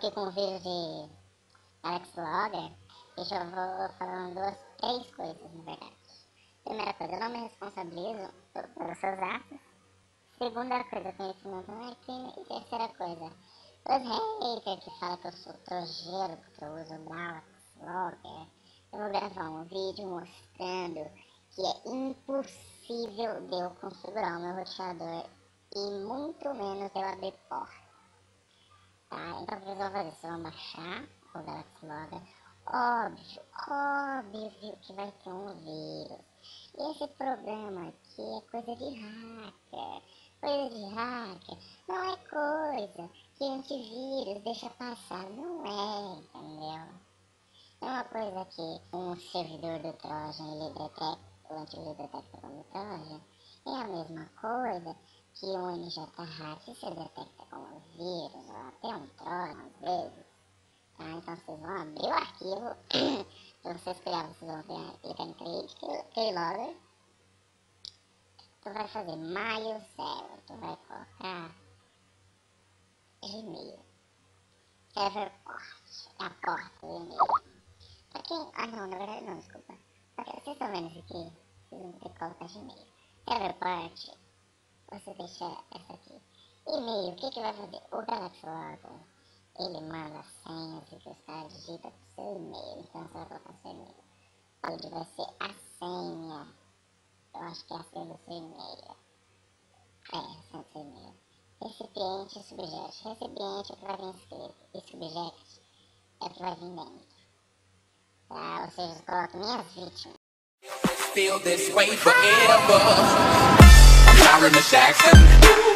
aqui com o vídeo de Alex Logger, e eu vou falando três coisas, na verdade. Primeira coisa, eu não me responsabilizo pelos seus atos. Segunda coisa, conhecimento não é crime. E terceira coisa, os haters que falam que eu sou trojeiro porque eu uso o Alex Logger, eu vou gravar um vídeo mostrando que é impossível de eu configurar o meu roteador e muito menos de eu abrir porta. Tá? Então o que vocês vão fazer? Vocês vão baixar o Alex Logger. Óbvio que vai ter um vírus. E esse programa aqui é coisa de hacker. Coisa de hacker não é coisa que antivírus deixa passar. Não é, entendeu? É uma coisa que um servidor do Trojan, ele detecta, o antivírus detecta como Trojan. É a mesma coisa que um NJHack se detecta como vírus, ou até um Trojan às vezes. Tá? Então vocês vão abrir o arquivo, para vocês criar, vocês vão clicar em Create, Keylogger. Tu vai fazer maio 7, tu vai colocar Gmail, server port, a porta do e-mail. Pra quem, não, na verdade não, desculpa. Vocês estão vendo isso aqui? Vocês vão ter que colocar Gmail. Server port, você deixa essa aqui. E-mail, o que vai fazer? O Alex Logger, ele manda senhas que os caras digitam pro seu e-mail. Então você vai colocar seu e-mail. Onde vai ser a senha. Eu acho que é a senha do seu e-mail. É, a senha do seu e-mail. Recipiente e subject. Recipiente é o que vai vir escrito. E subject é o que vai vir dentro. Tá? Ou seja, eu coloco minhas vítimas. Feel this way forever. I'm Sharon the Jackson.